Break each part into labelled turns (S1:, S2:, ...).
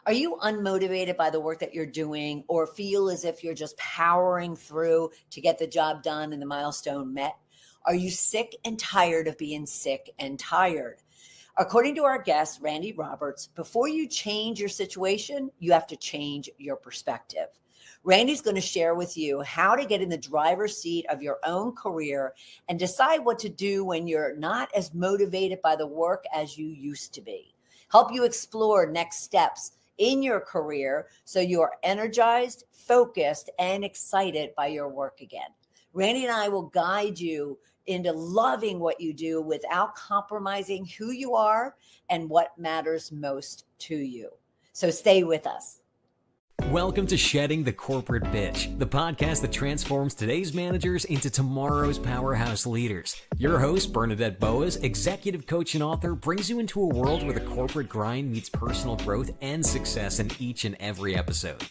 S1: Are you unmotivated by the work that you're doing or feel as if you're just powering through to get the job done and the milestone met? Are you sick and tired of being sick and tired? According to our guest, Randi Roberts, before you change your situation, you have to change your perspective. Randi's going to share with you how to get in the driver's seat of your own career and decide what to do when you're not as motivated by the work as you used to be. Help you explore next steps in your career so you are energized, focused, and excited by your work again. Randi and I will guide you into loving what you do without compromising who you are and what matters most to you. So stay with us.
S2: Welcome to Shedding the Corporate Bitch, the podcast that transforms today's managers into tomorrow's powerhouse leaders. Your host, Bernadette Boas, executive coach and author, brings you into a world where the corporate grind meets personal growth and success in each and every episode.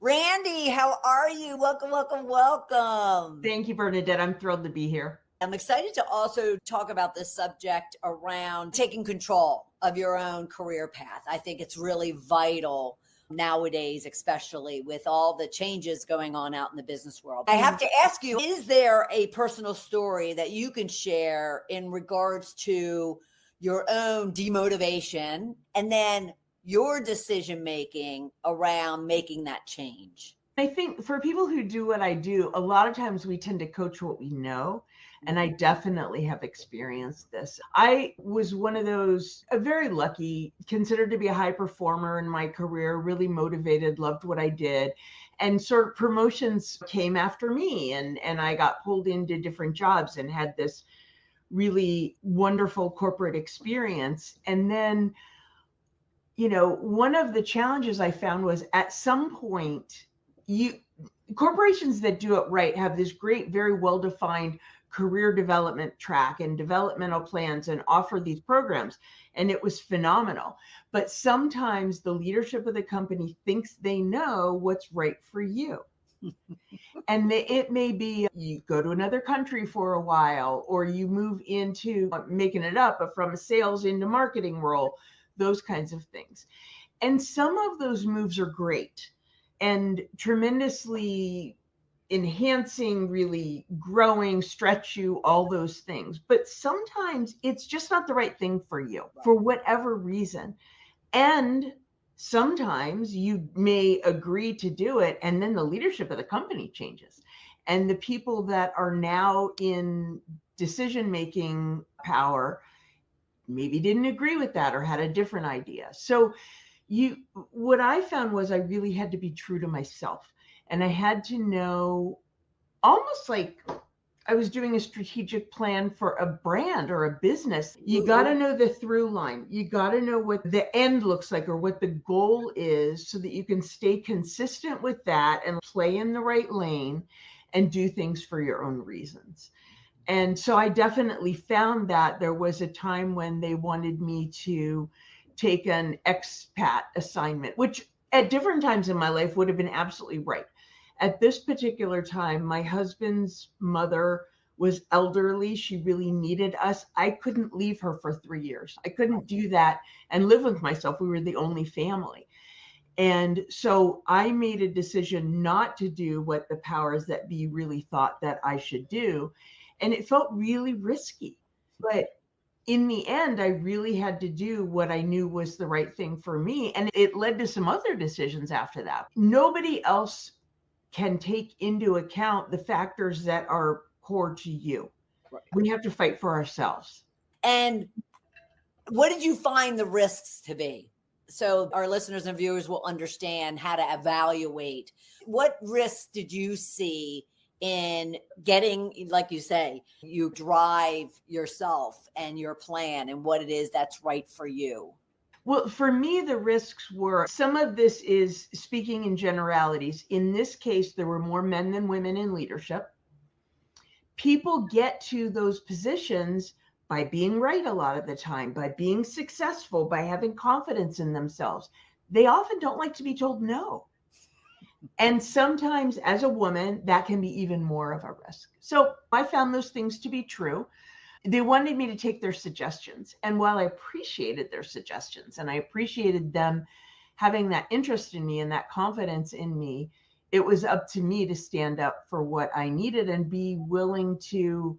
S1: Randi, how are you? Welcome, welcome, welcome.
S3: Thank you, Bernadette. I'm thrilled to be here.
S1: I'm excited to also talk about this subject around taking control of your own career path. I think it's really vital nowadays, especially with all the changes going on out in the business world. I have to ask you, is there a personal story that you can share in regards to your own demotivation and then your decision-making around making that change?
S3: I think for people who do what I do, a lot of times we tend to coach what we know. And I definitely have experienced this. I was one of those, very lucky, considered to be a high performer in my career, really motivated, loved what I did. And sort of promotions came after me. And I got pulled into different jobs and had this really wonderful corporate experience. And then, one of the challenges I found was at some point, corporations that do it right have this great, very well-defined career development track and developmental plans and offer these programs. And it was phenomenal. But sometimes the leadership of the company thinks they know what's right for you. And it may be you go to another country for a while, or you move into making it up, but from a sales into marketing role, those kinds of things. And some of those moves are great and tremendously enhancing, really growing, stretch you, all those things. But sometimes it's just not the right thing for you for whatever reason. And sometimes you may agree to do it, and then the leadership of the company changes. And the people that are now in decision-making power maybe didn't agree with that or had a different idea. So what I found was I really had to be true to myself. And I had to know, almost like I was doing a strategic plan for a brand or a business. You got to know the through line. You got to know what the end looks like or what the goal is so that you can stay consistent with that and play in the right lane and do things for your own reasons. And so I definitely found that there was a time when they wanted me to take an expat assignment, which at different times in my life would have been absolutely right. At this particular time, my husband's mother was elderly. She really needed us. I couldn't leave her for 3 years. I couldn't do that and live with myself. We were the only family. And so I made a decision not to do what the powers that be really thought that I should do. And it felt really risky. But in the end, I really had to do what I knew was the right thing for me. And it led to some other decisions after that. Nobody else can take into account the factors that are core to you. Right. We have to fight for ourselves.
S1: And what did you find the risks to be? So our listeners and viewers will understand how to evaluate. What risks did you see in getting, like you say, you drive yourself and your plan and what it is that's right for you?
S3: Well, for me, the risks were, some of this is speaking in generalities. In this case, there were more men than women in leadership. People get to those positions by being right a lot of the time, by being successful, by having confidence in themselves. They often don't like to be told no. And sometimes as a woman, that can be even more of a risk. So I found those things to be true. they wanted me to take their suggestions. And while I appreciated their suggestions and I appreciated them having that interest in me and that confidence in me, it was up to me to stand up for what I needed and be willing to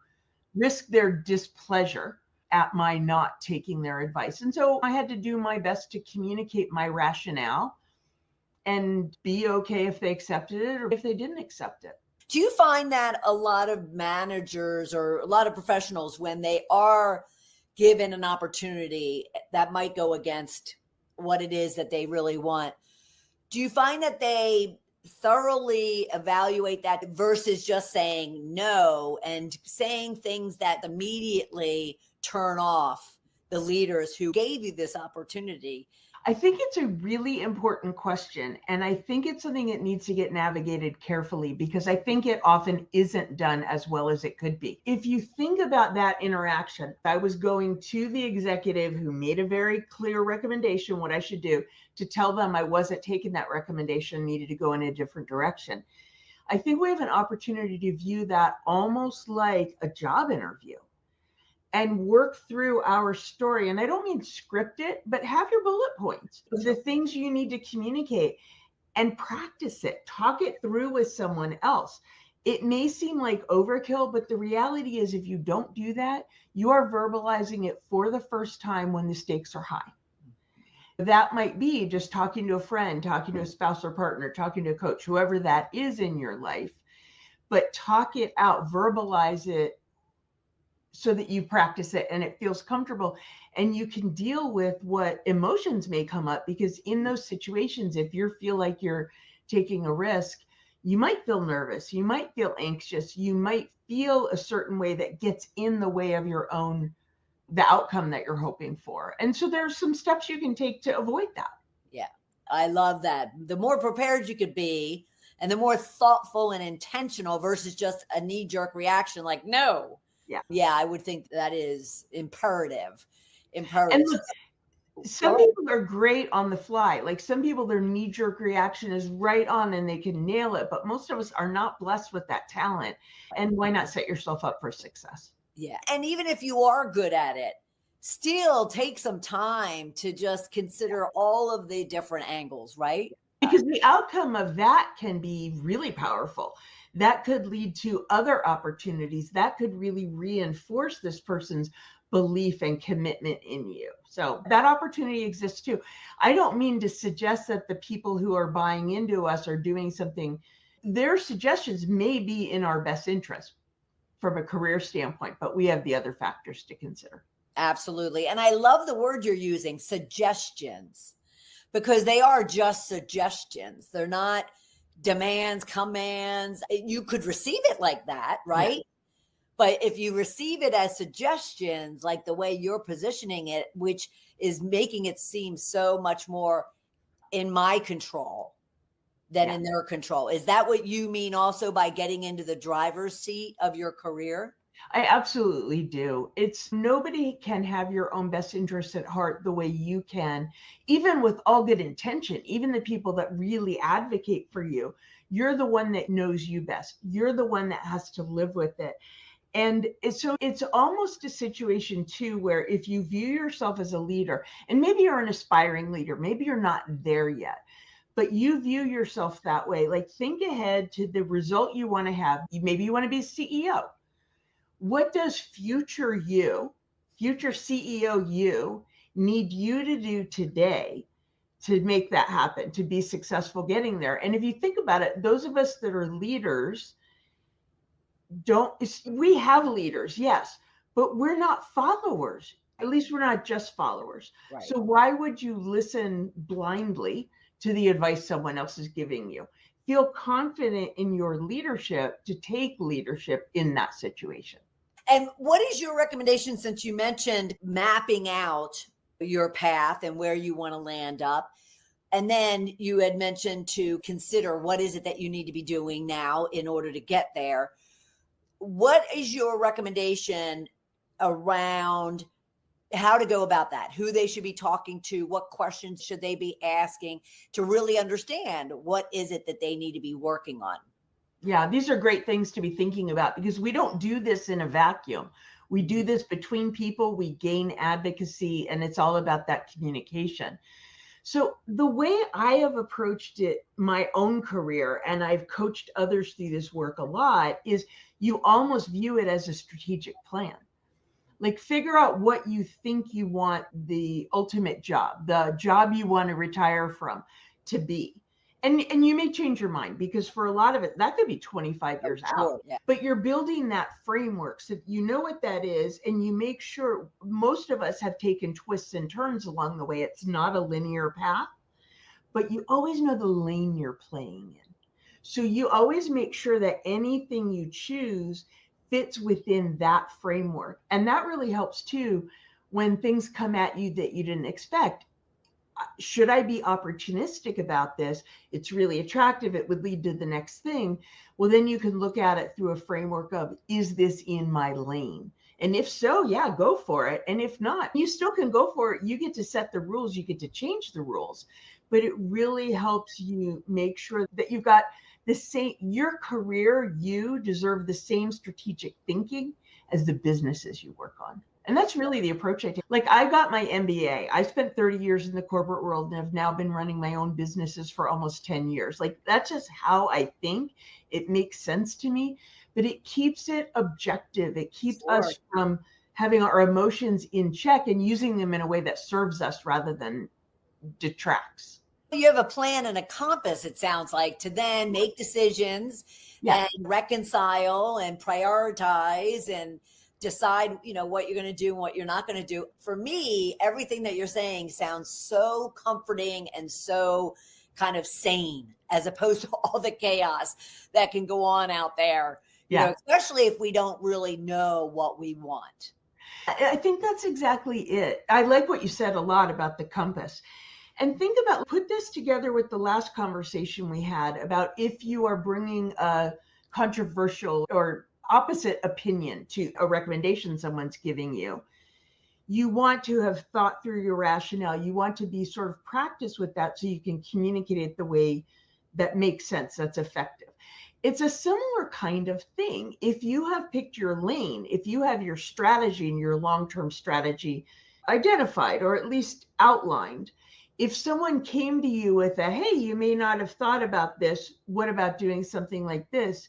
S3: risk their displeasure at my not taking their advice. And so I had to do my best to communicate my rationale and be okay if they accepted it or if they didn't accept it.
S1: Do you find that a lot of managers or a lot of professionals, when they are given an opportunity that might go against what it is that they really want, do you find that they thoroughly evaluate that versus just saying no and saying things that immediately turn off the leaders who gave you this opportunity?
S3: I think it's a really important question. And I think it's something that needs to get navigated carefully because I think it often isn't done as well as it could be. If you think about that interaction, I was going to the executive who made a very clear recommendation, what I should do, to tell them I wasn't taking that recommendation, needed to go in a different direction. I think we have an opportunity to view that almost like a job interview and work through our story. And I don't mean script it, but have your bullet points of the things you need to communicate and practice it. Talk it through with someone else. It may seem like overkill, but the reality is if you don't do that, you are verbalizing it for the first time when the stakes are high. That might be just talking to a friend, talking to a spouse or partner, talking to a coach, whoever that is in your life, but talk it out, verbalize it, so that you practice it and it feels comfortable and you can deal with what emotions may come up, because in those situations, if you feel like you're taking a risk, you might feel nervous, you might feel anxious, you might feel a certain way that gets in the way of the outcome that you're hoping for. And so there's some steps you can take to avoid that.
S1: Yeah, I love that. The more prepared you could be and the more thoughtful and intentional versus just a knee-jerk reaction like, no. Yeah, I would think that is imperative.
S3: And look, some people are great on the fly. Like some people, their knee-jerk reaction is right on and they can nail it. But most of us are not blessed with that talent. And why not set yourself up for success?
S1: Yeah. And even if you are good at it, still take some time to just consider all of the different angles, right?
S3: Because the outcome of that can be really powerful. That could lead to other opportunities. That could really reinforce this person's belief and commitment in you. So that opportunity exists too. I don't mean to suggest that the people who are buying into us are doing something. Their suggestions may be in our best interest from a career standpoint, but we have the other factors to consider.
S1: Absolutely. And I love the word you're using, suggestions, because they are just suggestions. They're not demands, commands. You could receive it like that, right? Yeah. But if you receive it as suggestions, like the way you're positioning it, which is making it seem so much more in my control than in their control. Is that what you mean also by getting into the driver's seat of your career?
S3: I absolutely do. It's nobody can have your own best interests at heart the way you can, even with all good intention, even the people that really advocate for you. You're the one that knows you best. You're the one that has to live with it. And so it's almost a situation too, where if you view yourself as a leader, and maybe you're an aspiring leader, maybe you're not there yet, but you view yourself that way, like think ahead to the result you want to have. Maybe you want to be a CEO. What does future you, future CEO you, need you to do today to make that happen, to be successful getting there? And if you think about it, those of us that are leaders, we have leaders, yes, but we're not followers. At least we're not just followers. Right. So why would you listen blindly to the advice someone else is giving you? Feel confident in your leadership to take leadership in that situation.
S1: And what is your recommendation, since you mentioned mapping out your path and where you want to land up? And then you had mentioned to consider what is it that you need to be doing now in order to get there. What is your recommendation around how to go about that? Who they should be talking to? What questions should they be asking to really understand what is it that they need to be working on?
S3: Yeah, these are great things to be thinking about because we don't do this in a vacuum. We do this between people, we gain advocacy, and it's all about that communication. So the way I have approached it, my own career, and I've coached others through this work a lot, is you almost view it as a strategic plan. Like, figure out what you think you want the ultimate job, the job you want to retire from, to be. And you may change your mind, because for a lot of it, that could be 25 years out.
S1: Yeah.
S3: But you're building that framework so you know what that is, and you make sure. Most of us have taken twists and turns along the way. It's not a linear path, but you always know the lane you're playing in. So you always make sure that anything you choose fits within that framework. And that really helps too when things come at you that you didn't expect. Should I be opportunistic about this? It's really attractive. It would lead to the next thing. Well, then you can look at it through a framework of, is this in my lane? And if so, yeah, go for it. And if not, you still can go for it. You get to set the rules. You get to change the rules. But it really helps you make sure that you've got the same, your career, you deserve the same strategic thinking as the businesses you work on. And that's really the approach I take. Like, I got my MBA. I spent 30 years in the corporate world and have now been running my own businesses for almost 10 years. Like, that's just how I think. It makes sense to me, but it keeps it objective. It keeps us from having our emotions in check and using them in a way that serves us rather than detracts.
S1: You have a plan and a compass, it sounds like, to then make decisions and reconcile and prioritize and decide, what you're going to do and what you're not going to do. For me, everything that you're saying sounds so comforting and so kind of sane, as opposed to all the chaos that can go on out there, especially if we don't really know what we want.
S3: I think that's exactly it. I like what you said a lot about the compass. And think about, put this together with the last conversation we had about if you are bringing a controversial or opposite opinion to a recommendation someone's giving you. You want to have thought through your rationale. You want to be sort of practiced with that so you can communicate it the way that makes sense, that's effective. It's a similar kind of thing. If you have picked your lane, if you have your strategy and your long-term strategy identified or at least outlined, if someone came to you with a, hey, you may not have thought about this, what about doing something like this?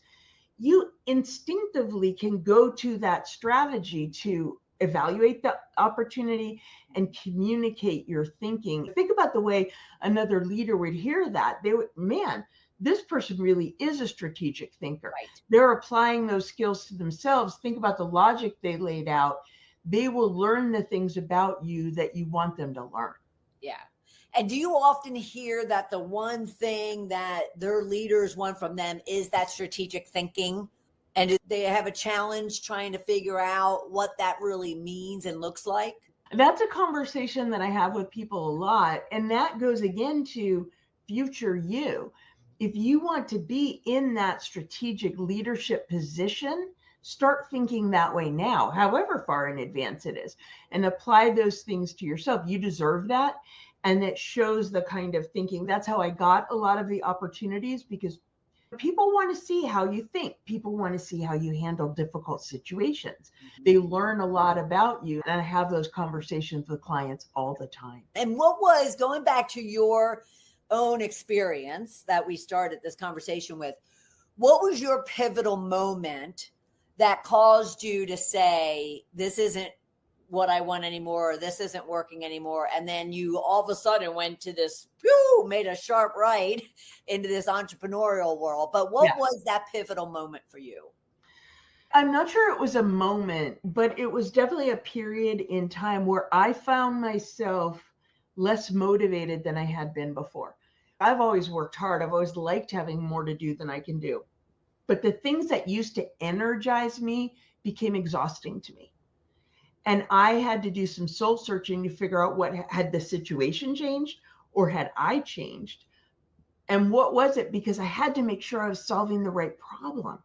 S3: You instinctively can go to that strategy to evaluate the opportunity and communicate your thinking. Think about the way another leader would hear that. They would, man, this person really is a strategic thinker.
S1: Right.
S3: They're applying those skills to themselves. Think about the logic they laid out. They will learn the things about you that you want them to learn.
S1: Yeah. And do you often hear that the one thing that their leaders want from them is that strategic thinking? And do they have a challenge trying to figure out what that really means and looks like?
S3: That's a conversation that I have with people a lot. And that goes again to future you. If you want to be in that strategic leadership position, start thinking that way now, however far in advance it is, and apply those things to yourself. You deserve that. And it shows the kind of thinking. That's how I got a lot of the opportunities, because people want to see how you think. People want to see how you handle difficult situations. They learn a lot about you. And I have those conversations with clients all the time.
S1: And what was, going back to your own experience that we started this conversation with, what was your pivotal moment that caused you to say, this isn't what I want anymore, or this isn't working anymore? And then you all of a sudden went to this, made a sharp right into this entrepreneurial world. But what was that pivotal moment for you?
S3: I'm not sure it was a moment, but it was definitely a period in time where I found myself less motivated than I had been before. I've always worked hard. I've always liked having more to do than I can do. But the things that used to energize me became exhausting to me. And I had to do some soul searching to figure out what had the situation changed, or had I changed? And what was it? Because I had to make sure I was solving the right problem.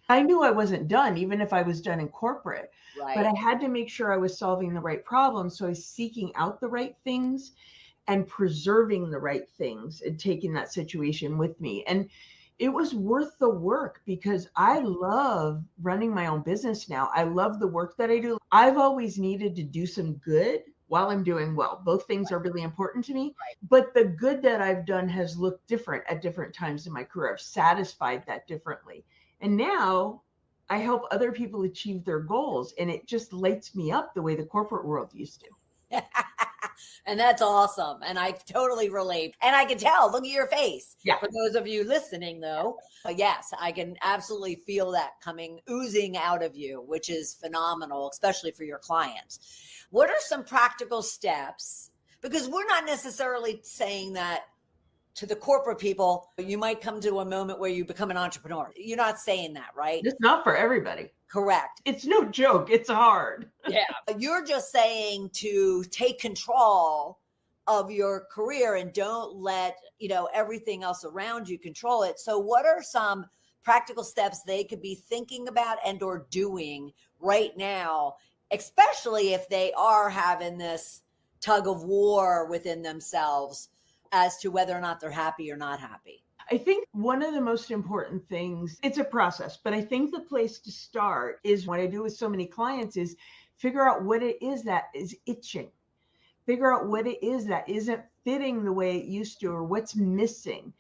S3: I knew I wasn't done, even if I was done in corporate, but I had to make sure I was solving the right problem. So I was seeking out the right things and preserving the right things and taking that situation with me. And it was worth the work, because I love running my own business now. I love the work that I do. I've always needed to do some good while I'm doing well. Both things are really important to me, but the good that I've done has looked different at different times in my career. I've satisfied that differently. And now I help other people achieve their goals, and it just lights me up the way the corporate world used to.
S1: And that's awesome. And I totally relate. And I can tell, look at your face.
S3: Yeah.
S1: For those of you listening, though, yes, I can absolutely feel that oozing out of you, which is phenomenal, especially for your clients. What are some practical steps? Because we're not necessarily saying that to the corporate people. You might come to a moment where you become an entrepreneur. You're not saying that, right?
S3: It's not for everybody.
S1: Correct.
S3: It's no joke. It's hard.
S1: Yeah. You're just saying to take control of your career and don't let, everything else around you control it. So what are some practical steps they could be thinking about and or doing right now, especially if they are having this tug of war within themselves as to whether or not they're happy or not happy?
S3: I think one of the most important things, it's a process, but I think the place to start is what I do with so many clients is figure out what it is that is itching. Figure out what it is that isn't fitting the way it used to or what's missing,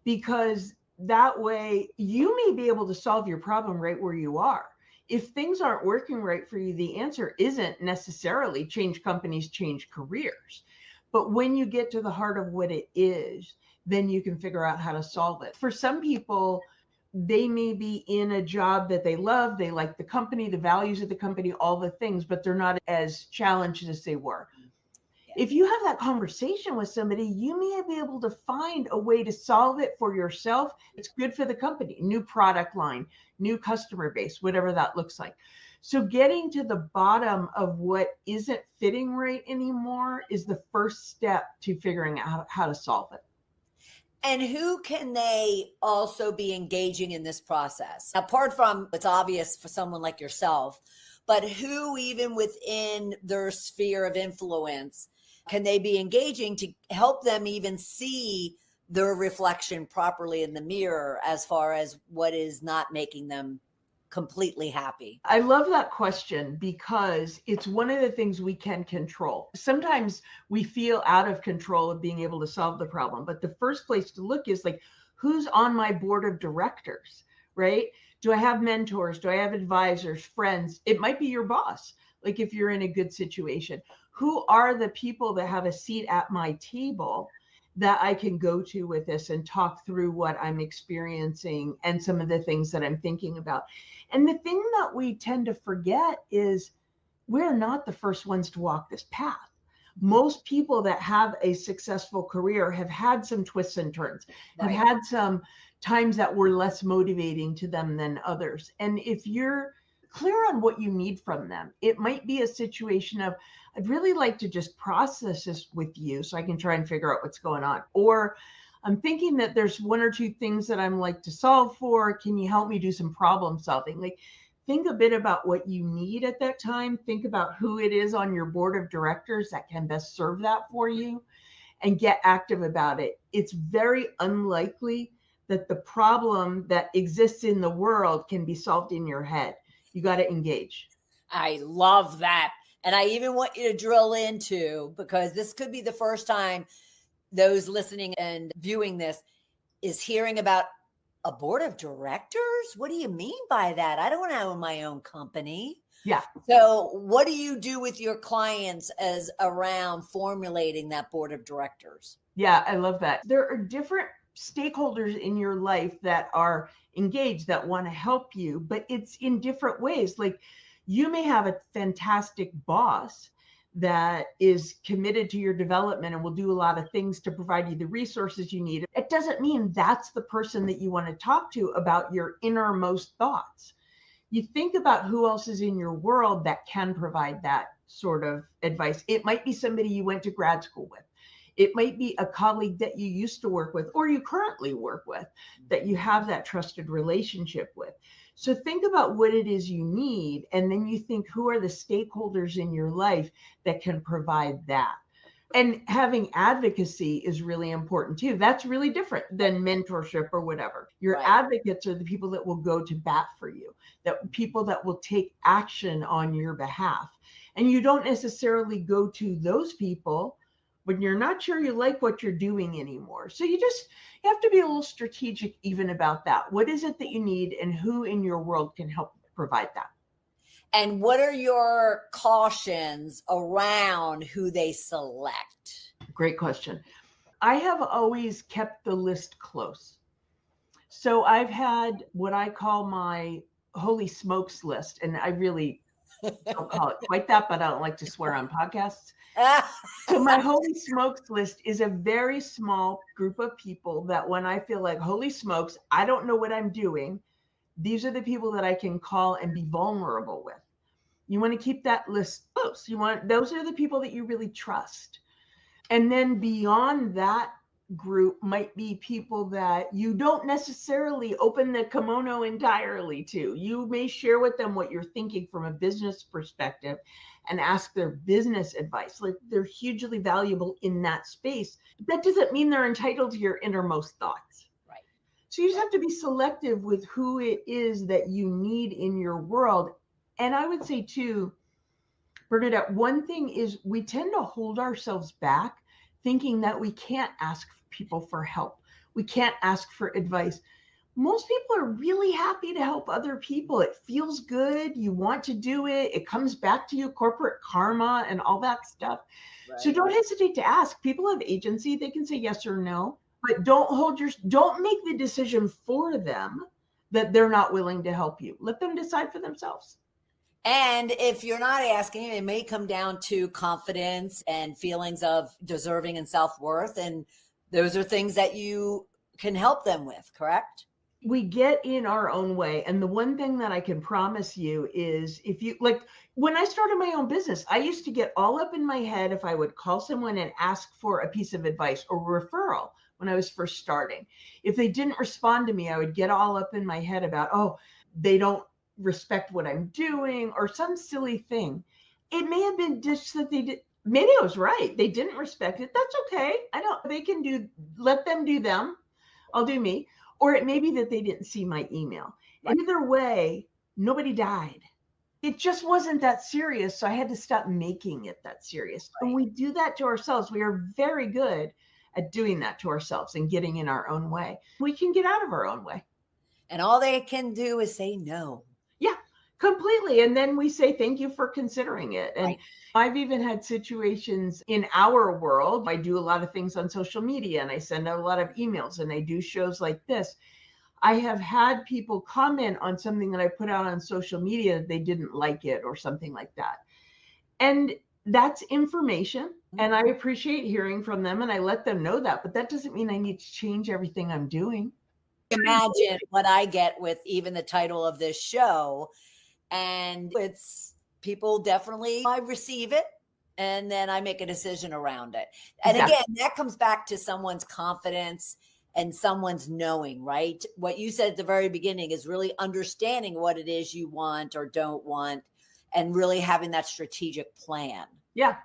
S3: because that way you may be able to solve your problem right where you are. If things aren't working right for you, the answer isn't necessarily change companies, change careers. But when you get to the heart of what it is, then you can figure out how to solve it. For some people, they may be in a job that they love, they like the company, the values of the company, all the things, but they're not as challenged as they were. If you have that conversation with somebody, you may be able to find a way to solve it for yourself. It's good for the company, new product line, new customer base, whatever that looks like. So getting to the bottom of what isn't fitting right anymore is the first step to figuring out how to solve it.
S1: And who can they also be engaging in this process? Apart from what's obvious for someone like yourself, but who even within their sphere of influence can they be engaging to help them even see their reflection properly in the mirror as far as what is not making them completely happy?
S3: I love that question because it's one of the things we can control. Sometimes we feel out of control of being able to solve the problem, but the first place to look is like, who's on my board of directors, right? Do I have mentors? Do I have advisors, friends? It might be your boss. Like if you're in a good situation, who are the people that have a seat at my table that I can go to with this and talk through what I'm experiencing and some of the things that I'm thinking about? And the thing that we tend to forget is we're not the first ones to walk this path. Most people that have a successful career have had some twists and turns, have had some times that were less motivating to them than others. And if you're clear on what you need from them, it might be a situation of, I'd really like to just process this with you so I can try and figure out what's going on. Or I'm thinking that there's one or two things that I'm like to solve for. Can you help me do some problem solving? Like, think a bit about what you need at that time. Think about who it is on your board of directors that can best serve that for you and get active about it. It's very unlikely that the problem that exists in the world can be solved in your head. You got to engage.
S1: I love that. And I even want you to drill into, because this could be the first time those listening and viewing this is hearing about a board of directors. What do you mean by that? I don't want to own my own company.
S3: Yeah.
S1: So what do you do with your clients as around formulating that board of directors?
S3: Yeah, I love that. There are different stakeholders in your life that are engaged, that want to help you, but it's in different ways. Like, you may have a fantastic boss that is committed to your development and will do a lot of things to provide you the resources you need. It doesn't mean that's the person that you want to talk to about your innermost thoughts. You think about who else is in your world that can provide that sort of advice. It might be somebody you went to grad school with. It might be a colleague that you used to work with or you currently work with that you have that trusted relationship with. So think about what it is you need, and then you think, who are the stakeholders in your life that can provide that? And having advocacy is really important too. That's really different than mentorship or whatever. Your advocates are the people that will go to bat for you, that people that will take action on your behalf. And you don't necessarily go to those people when you're not sure you like what you're doing anymore. So you have to be a little strategic even about that. What is it that you need, and who in your world can help provide that?
S1: And what are your cautions around who they select?
S3: Great question. I have always kept the list close. So I've had what I call my holy smokes list, and I really don't call it quite that, but I don't like to swear on podcasts. So my holy smokes list is a very small group of people that when I feel like, holy smokes, I don't know what I'm doing, these are the people that I can call and be vulnerable with. You want to keep that list close. Those are the people that you really trust. And then beyond that group might be people that you don't necessarily open the kimono entirely to. You may share with them what you're thinking from a business perspective and ask their business advice. Like, they're hugely valuable in that space. That doesn't mean they're entitled to your innermost thoughts.
S1: Right.
S3: So you just have to be selective with who it is that you need in your world. And I would say too, Bernadette, one thing is we tend to hold ourselves back thinking that we can't ask people for help. We can't ask for advice. Most people are really happy to help other people. It feels good. You want to do it. It comes back to you, corporate karma and all that stuff. Right. So don't hesitate to ask. People have agency. They can say yes or no, but don't make the decision for them that they're not willing to help you. Let them decide for themselves.
S1: And if you're not asking, it may come down to confidence and feelings of deserving and self-worth. And those are things that you can help them with, correct?
S3: We get in our own way. And the one thing that I can promise you is, if you like, when I started my own business, I used to get all up in my head if I would call someone and ask for a piece of advice or referral when I was first starting. If they didn't respond to me, I would get all up in my head about, oh, they don't respect what I'm doing or some silly thing. It may have been just that they did. Maybe I was right. They didn't respect it. That's okay. Let them do them. I'll do me. Or it may be that they didn't see my email. Right. Either way, nobody died. It just wasn't that serious. So I had to stop making it that serious. Right. When we do that to ourselves, we are very good at doing that to ourselves and getting in our own way. We can get out of our own way.
S1: And all they can do is say no.
S3: Yeah, completely. And then we say, thank you for considering it. And right. I've even had situations in our world. I do a lot of things on social media and I send out a lot of emails and I do shows like this. I have had people comment on something that I put out on social media that they didn't like it or something like that. And that's information. And I appreciate hearing from them and I let them know that. But that doesn't mean I need to change everything I'm doing.
S1: Imagine what I get with even the title of this show. And it's people definitely, I receive it and then I make a decision around it. And exactly. Again, that comes back to someone's confidence and someone's knowing, right? What you said at the very beginning is really understanding what it is you want or don't want and really having that strategic plan.
S3: Yeah,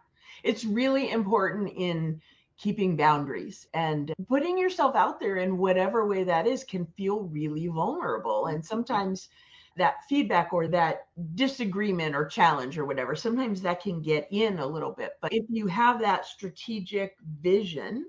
S3: it's really important in keeping boundaries, and putting yourself out there in whatever way that is can feel really vulnerable. And sometimes that feedback or that disagreement or challenge or whatever, sometimes that can get in a little bit. But if you have that strategic vision,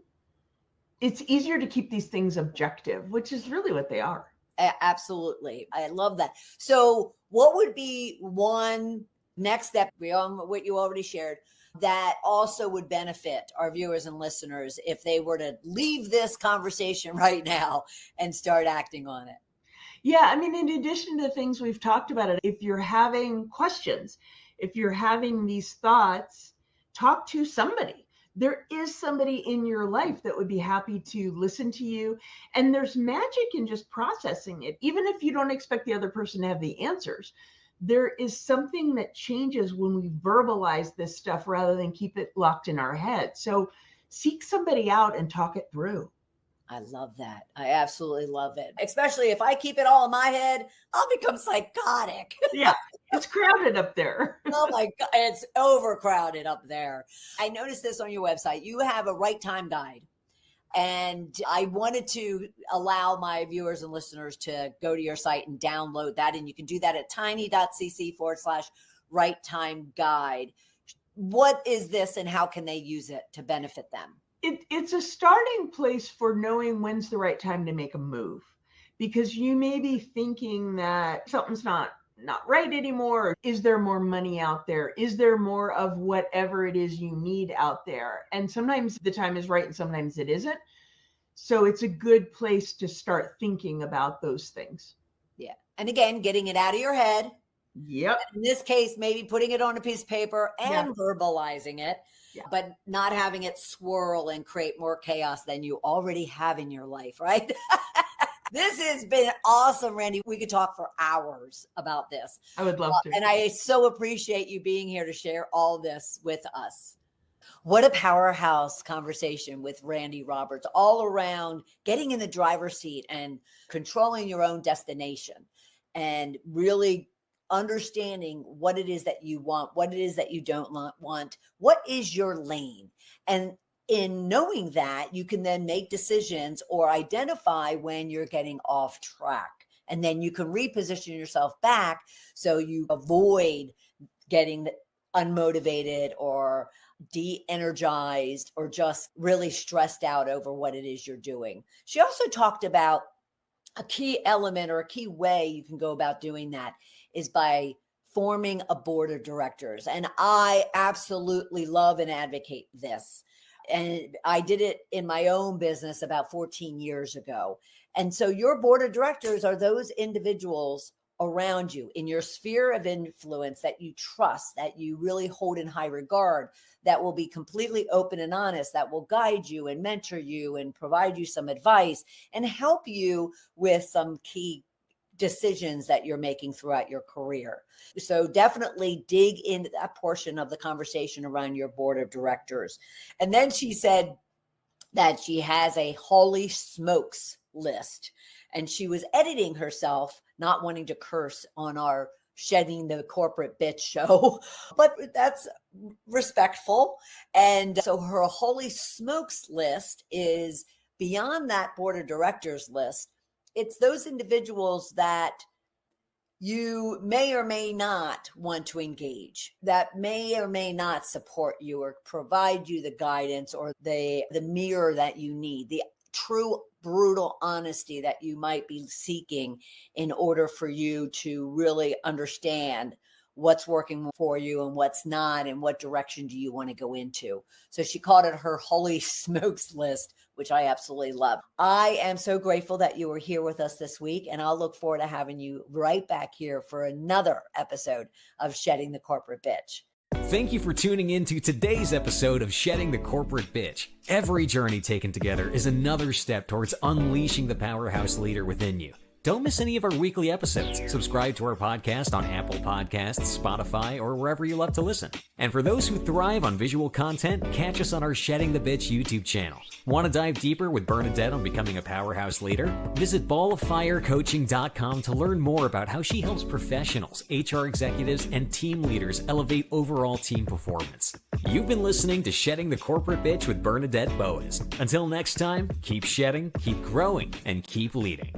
S3: it's easier to keep these things objective, which is really what they are.
S1: Absolutely. I love that. So what would be one next step beyond what you already shared that also would benefit our viewers and listeners if they were to leave this conversation right now and start acting on it?
S3: Yeah, I mean, in addition to things we've talked about, it, if you're having questions, if you're having these thoughts, talk to somebody. There is somebody in your life that would be happy to listen to you. And there's magic in just processing it. Even if you don't expect the other person to have the answers, there is something that changes when we verbalize this stuff rather than keep it locked in our head. So seek somebody out and talk it through.
S1: I love that. I absolutely love it. Especially if I keep it all in my head, I'll become psychotic.
S3: Yeah, it's crowded up there.
S1: Oh my God, it's overcrowded up there. I noticed this on your website. You have a right time guide. And I wanted to allow my viewers and listeners to go to your site and download that. And you can do that at tiny.cc/right time guide. what is this and how can they use it to benefit them?
S3: It's a starting place for knowing when's the right time to make a move, because you may be thinking that something's not right anymore. Is there more money out there? Is there more of whatever it is you need out there? And sometimes the time is right and sometimes it isn't. So it's a good place to start thinking about those things.
S1: Yeah. And again, getting it out of your head.
S3: Yep.
S1: In this case, maybe putting it on a piece of paper and verbalizing it, but not having it swirl and create more chaos than you already have in your life, right? This has been awesome, Randi. We could talk for hours about this.
S3: I would love to.
S1: And I so appreciate you being here to share all this with us. What a powerhouse conversation with Randi Roberts, all around getting in the driver's seat and controlling your own destination and really understanding what it is that you want, what it is that you don't want, what is your lane. And in knowing that, you can then make decisions or identify when you're getting off track. And then you can reposition yourself back so you avoid getting unmotivated or de-energized or just really stressed out over what it is you're doing. She also talked about a key element or a key way you can go about doing that is by forming a board of directors. And I absolutely love and advocate this. And I did it in my own business about 14 years ago. And so your board of directors are those individuals around you in your sphere of influence that you trust, that you really hold in high regard, that will be completely open and honest, that will guide you and mentor you and provide you some advice and help you with some key decisions that you're making throughout your career. So definitely dig into that portion of the conversation around your board of directors. And then she said that she has a holy smokes list, and she was editing herself, not wanting to curse on our Shedding the Corporate Bitch show, but that's respectful. And so her holy smokes list is beyond that board of directors list. It's those individuals that you may or may not want to engage, that may or may not support you or provide you the guidance or the mirror that you need, the true brutal honesty that you might be seeking in order for you to really understand what's working for you and what's not, and what direction do you want to go into. So she called it her holy smokes list, which I absolutely love. I am so grateful that you were here with us this week, and I'll look forward to having you right back here for another episode of Shedding the Corporate Bitch.
S2: Thank you for tuning in to today's episode of Shedding the Corporate Bitch. Every journey taken together is another step towards unleashing the powerhouse leader within you. Don't miss any of our weekly episodes. Subscribe to our podcast on Apple Podcasts, Spotify, or wherever you love to listen. And for those who thrive on visual content, catch us on our Shedding the Bitch YouTube channel. Want to dive deeper with Bernadette on becoming a powerhouse leader? Visit balloffirecoaching.com to learn more about how she helps professionals, HR executives, and team leaders elevate overall team performance. You've been listening to Shedding the Corporate Bitch with Bernadette Boas. Until next time, keep shedding, keep growing, and keep leading.